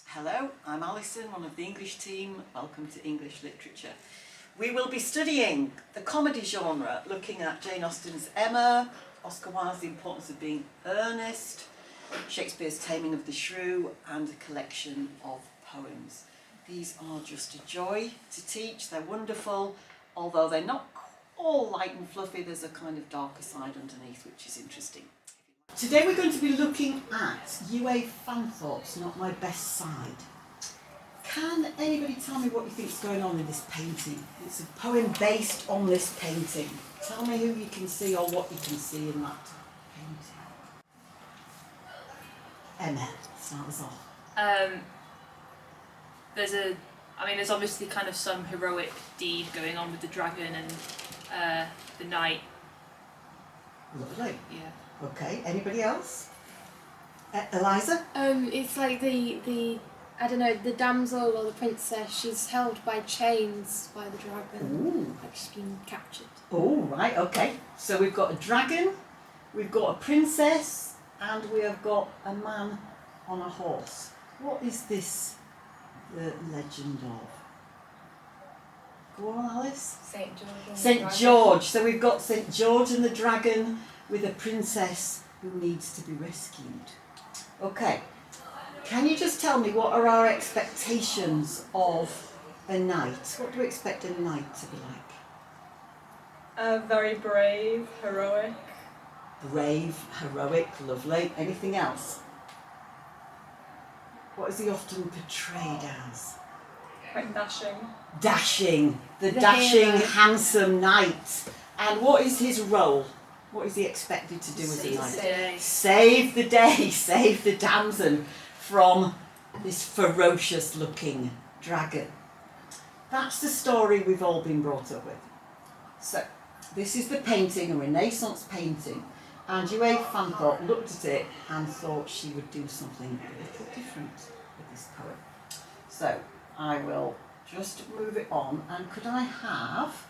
Hello, I'm Alison, one of the English team. Welcome to English Literature. We will be studying the comedy genre, looking at Jane Austen's Emma, Oscar Wilde's The Importance of Being Earnest, Shakespeare's Taming of the Shrew, and a collection of poems. These are just a joy to teach. They're wonderful, although they're not all light and fluffy. There's a kind of darker side underneath, which is interesting. Today we're going to be looking at UA Fanthorpe's Not My Best Side. Can anybody tell me what you think is going on in this painting? It's a poem based on this painting. Tell me who you can see or what you can see in that painting. Emma, start us off. There's obviously kind of some heroic deed going on with the dragon and the knight. Lovely. Yeah. Okay, anybody else? Eliza? It's like the I don't know, the damsel or the princess, she's held by chains by the dragon. Ooh. Like she's been captured. Oh, right, okay. So we've got a dragon, we've got a princess, and we have got a man on a horse. What is this the legend of? Go on, Alice. St. George. St. George. So we've got St. George and the dragon with a princess who needs to be rescued. Okay. Can you just tell me what are our expectations of a knight? What do we expect a knight to be like? Very brave, heroic. Brave, heroic, lovely. Anything else? What is he often portrayed as? Quite dashing. Dashing. The The dashing, hero. handsome knight. And what is his role? What is he expected to do as a Save knight? the day. Save the day, save the damsel from this ferocious looking dragon. That's the story we've all been brought up with. So, this is the painting, a Renaissance painting, and UA Fanthorpe looked at it and thought she would do something a little different with this poem. So, I will just move it on, and could I have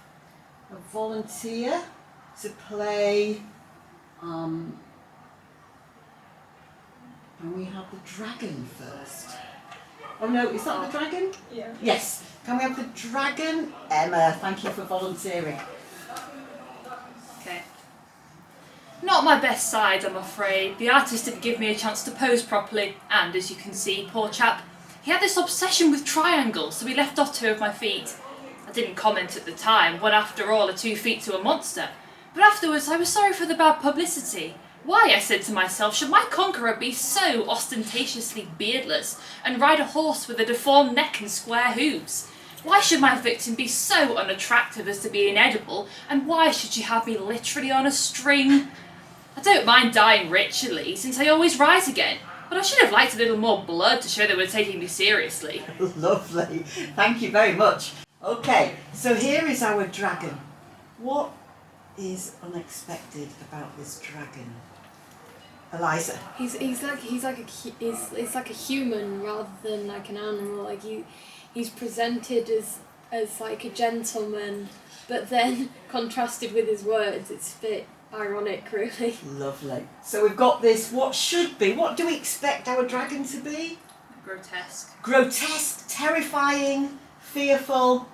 a volunteer to play, and we have the dragon first. Oh no, is that the dragon? Yeah. Yes. Can we have the dragon? Emma, thank you for volunteering. Okay. Not my best side, I'm afraid. The artist didn't give me a chance to pose properly, and as you can see, poor chap, he had this obsession with triangles, so he left off 2 of my feet. I didn't comment at the time, what after all are 2 feet to a monster, but afterwards I was sorry for the bad publicity. Why, I said to myself, should my conqueror be so ostentatiously beardless and ride a horse with a deformed neck and square hooves? Why should my victim be so unattractive as to be inedible, and why should she have me literally on a string? I don't mind dying ritually, since I always rise again, but I should have liked a little more blood to show they were taking me seriously. Lovely. Thank you very much. Okay, so here is our dragon. What is unexpected about this dragon? Eliza. It's like a human rather than like an animal. Like he's presented as like a gentleman, but then contrasted with his words, it's a bit ironic, really. Lovely. So we've got this, what do we expect our dragon to be? Grotesque. Grotesque, terrifying, fearful.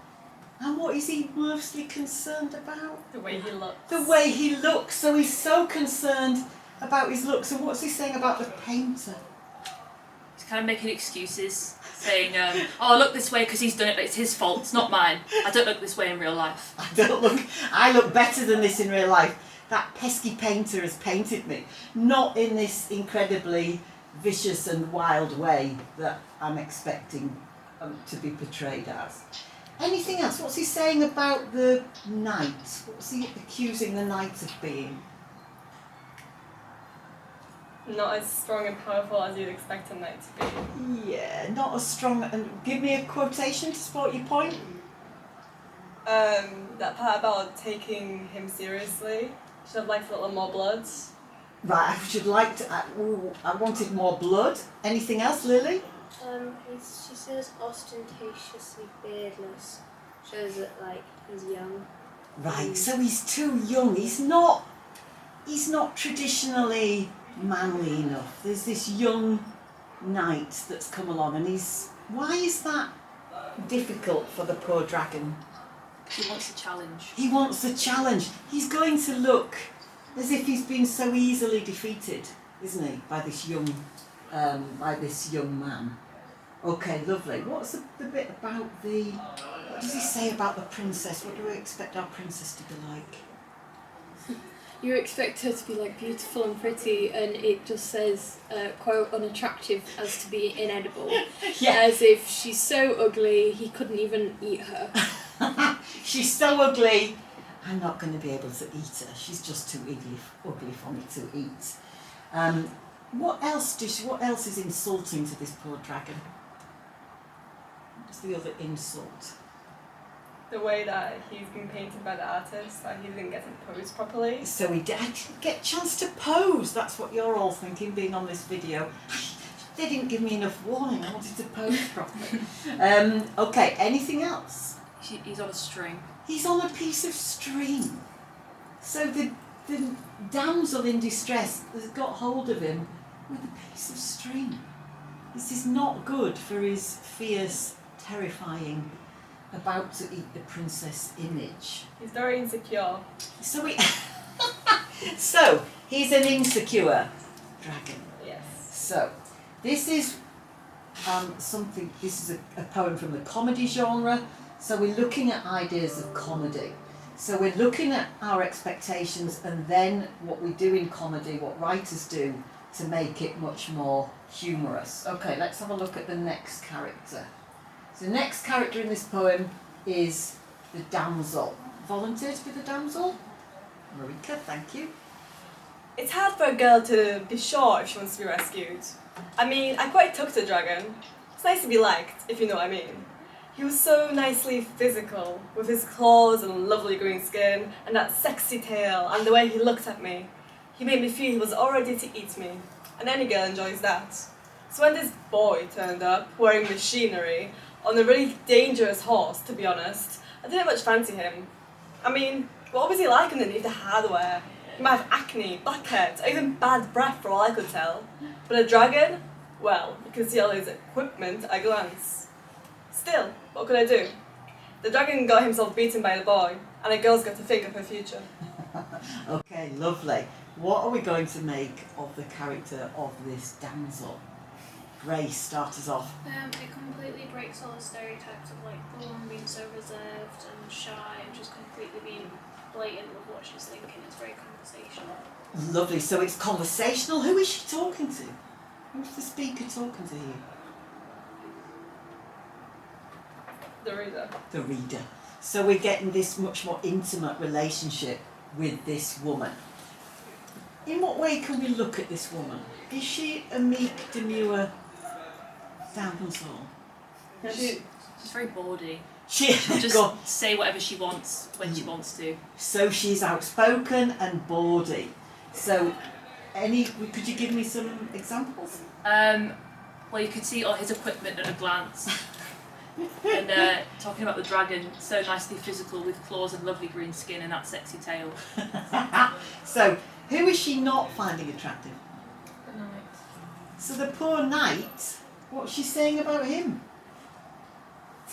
And what is he mostly concerned about? The way he looks. The way he looks. So he's so concerned about his looks. And what's he saying about the painter? He's kind of making excuses, saying, oh, I look this way because he's done it, but it's his fault, it's not mine. I don't look this way in real life. I look better than this in real life. That pesky painter has painted me. Not in this incredibly vicious and wild way that I'm expecting to be portrayed as. Anything else? What's he saying about the knight? What's he accusing the knight of being? Not as strong and powerful as you'd expect a knight to be. Yeah, not as strong. And give me a quotation to support your point. That part about taking him seriously. Should have liked a little more blood. Right, I wanted more blood. Anything else, Lily? She says ostentatiously beardless. Shows that like he's young. Right, so he's too young. He's not traditionally manly enough. There's this young knight that's come along, and why is that difficult for the poor dragon? He wants a challenge. He wants a challenge. He's going to look as if he's been so easily defeated, isn't he, by this young man. Okay, lovely. What's the bit about what does he say about the princess? What do we expect our princess to be like? You expect her to be like beautiful and pretty, and it just says, quote, unattractive as to be inedible. Yeah. As if she's so ugly he couldn't even eat her. She's so ugly, I'm not going to be able to eat her. She's just too ugly for me to eat. What else is insulting to this poor dragon? What's the other insult? The way that he's been painted by the artist, that he didn't get to pose properly. So I didn't get a chance to pose. That's what you're all thinking, being on this video. They didn't give me enough warning. I wanted to pose properly. Okay, anything else? He's on a string. He's on a piece of string. So the damsel in distress has got hold of him with a piece of string. This is not good for his fierce, terrifying, about to eat the princess image. He's very insecure. So he's an insecure dragon. Yes. So this is this is a poem from the comedy genre. So we're looking at ideas of comedy. So we're looking at our expectations and then what we do in comedy, what writers do to make it much more humorous. Okay, let's have a look at the next character. So the next character in this poem is the damsel. Volunteer to be the damsel? Marika, thank you. It's hard for a girl to be sure if she wants to be rescued. I mean, I quite took to the dragon. It's nice to be liked, if you know what I mean. He was so nicely physical, with his claws and lovely green skin, and that sexy tail, and the way he looked at me. He made me feel he was all ready to eat me, and any girl enjoys that. So when this boy turned up, wearing machinery, on a really dangerous horse, to be honest, I didn't much fancy him. I mean, what was he like underneath the hardware? He might have acne, blackheads, or even bad breath for all I could tell. But a dragon? Well, you can see all his equipment at a glance. Still, what could I do? The dragon got himself beaten by the boy, and a girl's got to think of her future. Okay, lovely. What are we going to make of the character of this damsel? Grace, start us off. It completely breaks all the stereotypes of like the woman being so reserved and shy and just completely being blatant with what she's thinking. It's very conversational. Lovely, so it's conversational. Who is she talking to? Who's the speaker talking to here? The reader. The reader. So we're getting this much more intimate relationship with this woman. In what way can we look at this woman? Is she a meek, demure damsel? She's very bawdy. She'll Just say whatever she wants when she wants to. So she's outspoken and bawdy. So, could you give me some examples? Well, you could see all his equipment at a glance. And talking about the dragon, so nicely physical with claws and lovely green skin and that sexy tail. So, who is she not finding attractive? The knight. So the poor knight, what's she saying about him?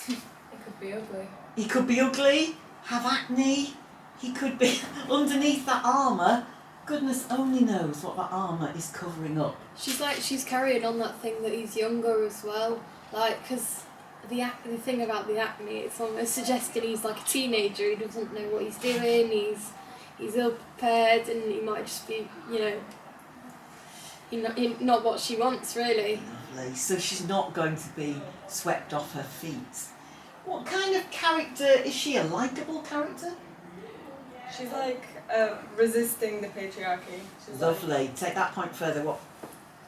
It could be ugly. He could be ugly, have acne, he could be underneath that armour. Goodness only knows what that armour is covering up. She's carrying on that thing that he's younger as well. Like, because the thing about the acne, it's almost suggesting he's like a teenager. He doesn't know what he's doing. He's ill prepared, and he might just be, not what she wants really. Lovely. So she's not going to be swept off her feet. What kind of character is she? A likeable character? She's like resisting the patriarchy. She's Lovely. Take that point further. What,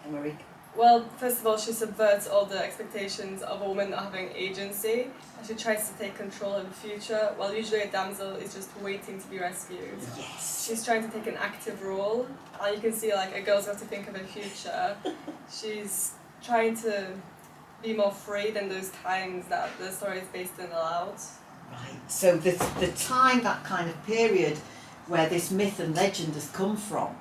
Marie? Well, first of all, she subverts all the expectations of a woman not having agency, and she tries to take control of the future, while usually a damsel is just waiting to be rescued. Yes. She's trying to take an active role, and you can see like a girl's got to think of her future. She's trying to be more free than those times that the story is based in allowed. Right. So the time, that kind of period where this myth and legend has come from,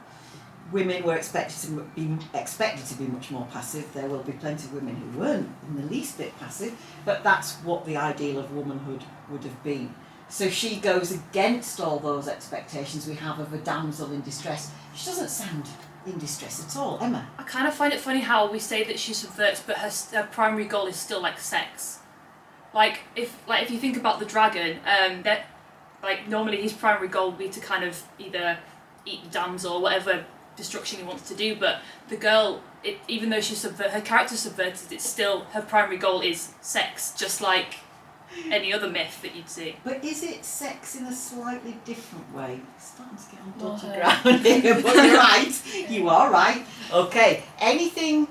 women were expected to be much more passive. There will be plenty of women who weren't in the least bit passive, but that's what the ideal of womanhood would have been. So she goes against all those expectations we have of a damsel in distress. She doesn't sound in distress at all, Emma. I kind of find it funny how we say that she subverts, but her primary goal is still like sex. Like if you think about the dragon, that like normally his primary goal would be to kind of either eat the damsel or whatever destruction he wants to do, but the girl, even though her character subverted, it's still her primary goal is sex, just like any other myth that you'd see. But is it sex in a slightly different way? It's starting to get on dodgy Well, ground here, but you're right. You are right. Okay. Anything?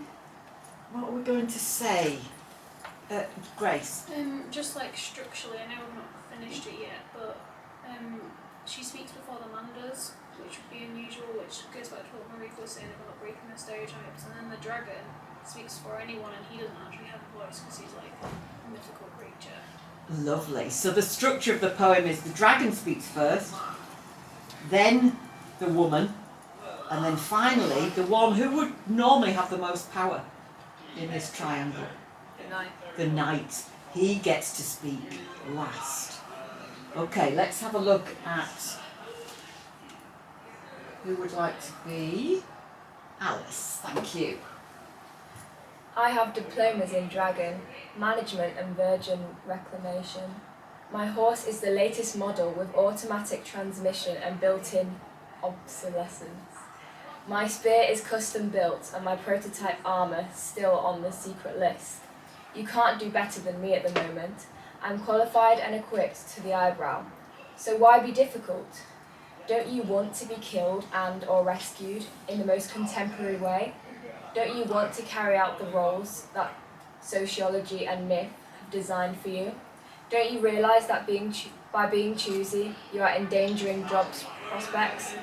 What are we going to say? Grace. Just like structurally, I know I've not finished it yet, but she speaks before the man does, which would be unusual, which goes back to what Marika was saying about breaking the stereotypes. And then the dragon speaks for anyone, and he doesn't actually have a voice because he's like a mythical creature. Lovely. So the structure of the poem is the dragon speaks first, then the woman, and then finally the one who would normally have the most power in this triangle. The knight. He gets to speak last. Okay, let's have a look at who would like to be Alice. Thank you. I have diplomas in dragon, management and virgin reclamation. My horse is the latest model with automatic transmission and built-in obsolescence. My spear is custom built and my prototype armour still on the secret list. You can't do better than me at the moment. I'm qualified and equipped to the eyebrow. So why be difficult? Don't you want to be killed and or rescued in the most contemporary way? Don't you want to carry out the roles that sociology and myth have designed for you? Don't you realise that by being choosy, you are endangering job prospects?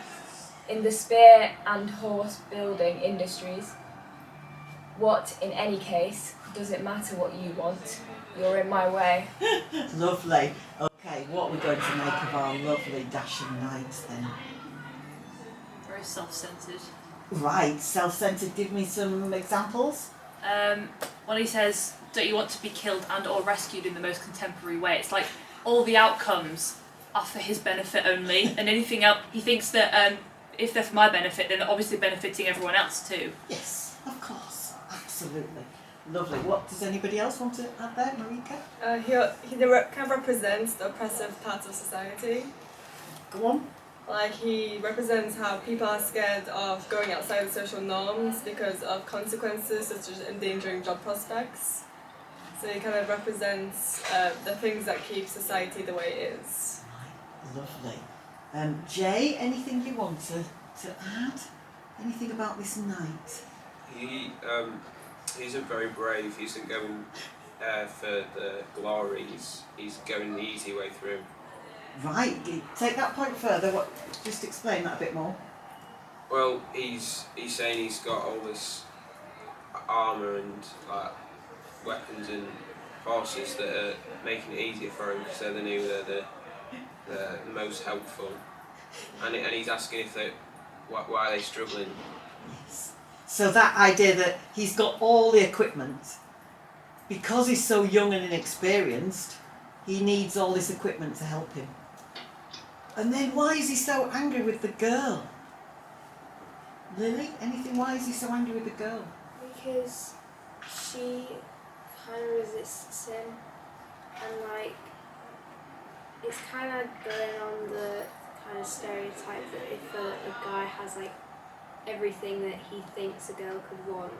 In the spear and horse building industries, what, in any case, does it matter what you want? You're in my way. Lovely. Okay, what are we going to make of our lovely dashing knights then? Very self-centered. Right, self-centered. Give me some examples. When he says, don't you want to be killed and or rescued in the most contemporary way, it's like all the outcomes are for his benefit only, and anything else, he thinks that if they're for my benefit, then they're obviously benefiting everyone else too. Yes, of course. Absolutely. Lovely. What does anybody else want to add there, Marika? He kind of represents the oppressive parts of society. Go on. Like, he represents how people are scared of going outside the social norms because of consequences such as endangering job prospects. So he kind of represents the things that keep society the way it is. Right. Lovely. Jay, anything you want to add? Anything about this knight? He isn't very brave. He isn't going for the glory. He's going the easy way through. Right. Take that point further. Just explain that a bit more. Well, he's saying he's got all this armour and weapons and horses that are making it easier for him because they're the new, they're the most helpful. And he's asking if why are they struggling. Yes. So that idea that he's got all the equipment, because he's so young and inexperienced, he needs all this equipment to help him. And then why is he so angry with the girl? Lily, anything? Why is he so angry with the girl? Because she kind of resists him, and like it's kind of going on the kind of stereotype that if a guy has like everything that he thinks a girl could want,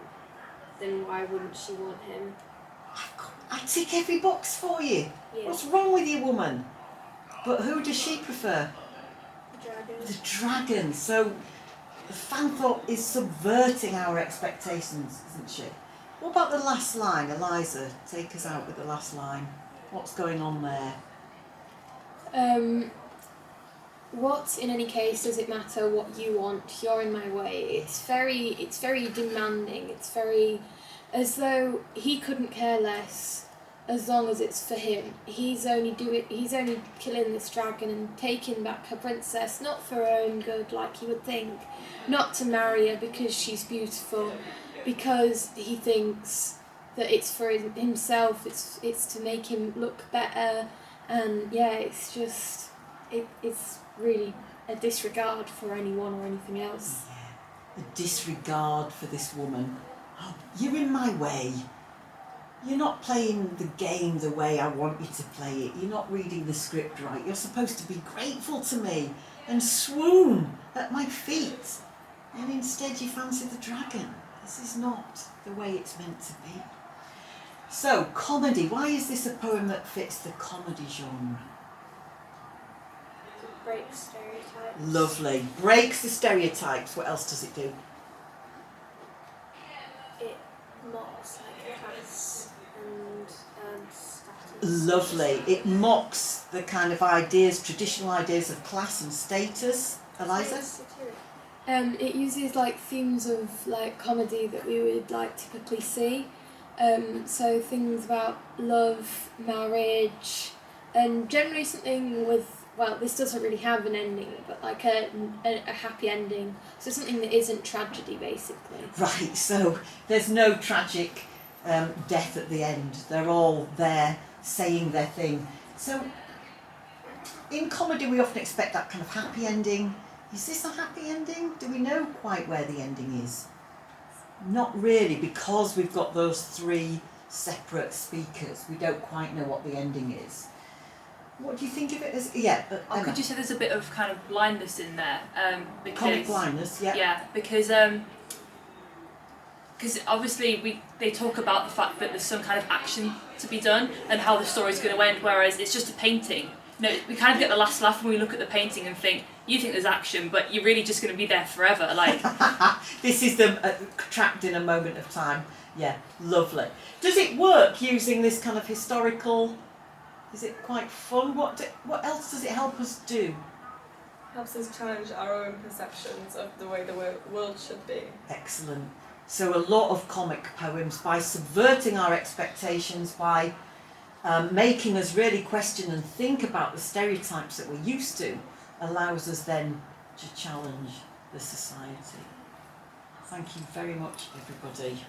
then why wouldn't she want him? I tick every box for you. Yeah. What's wrong with you, woman? But who does she prefer? Dragon. The dragon. So Fanthorpe is subverting our expectations, isn't she? What about the last line? Eliza, take us out with the last line. What's going on there? What, in any case, does it matter what you want? You're in my way. It's very demanding. It's very as though he couldn't care less as long as it's for him. He's only killing this dragon and taking back her princess, not for her own good like you would think, not to marry her because she's beautiful, because he thinks that it's for himself, it's to make him look better, and yeah, it's just, it's really a disregard for anyone or anything else. Yeah, a disregard for this woman. Oh, you're in my way. You're not playing the game the way I want you to play it. You're not reading the script right. You're supposed to be grateful to me and swoon at my feet. And instead you fancy the dragon. This is not the way it's meant to be. So, comedy. Why is this a poem that fits the comedy genre? It breaks stereotypes. Lovely. Breaks the stereotypes. What else does it do? It mocks like class and status. Lovely. It mocks the kind of ideas, traditional ideas of class and status. Eliza? It's satiric. It uses like themes of like comedy that we would like typically see. So things about love, marriage, and generally something with, well, this doesn't really have an ending, but like a happy ending. So something that isn't tragedy, basically. Right, so there's no tragic death at the end. They're all there saying their thing. So in comedy we often expect that kind of happy ending. Is this a happy ending? Do we know quite where the ending is? Not really, because we've got those three separate speakers. We don't quite know what the ending is. What do you think of it as? Yeah, but Oh, could you say there's a bit of kind of blindness in there? Because comic blindness, yeah. Yeah, because obviously they talk about the fact that there's some kind of action to be done and how the story's going to end, whereas it's just a painting. You know, we kind of get the last laugh when we look at the painting and think, you think there's action, but you're really just going to be there forever. Like This is them trapped in a moment of time. Yeah, lovely. Does it work using this kind of historical? Is it quite fun? What else does it help us do? Helps us challenge our own perceptions of the way the world should be. Excellent. So a lot of comic poems, by subverting our expectations, by making us really question and think about the stereotypes that we're used to, allows us then to challenge the society. Thank you very much, everybody.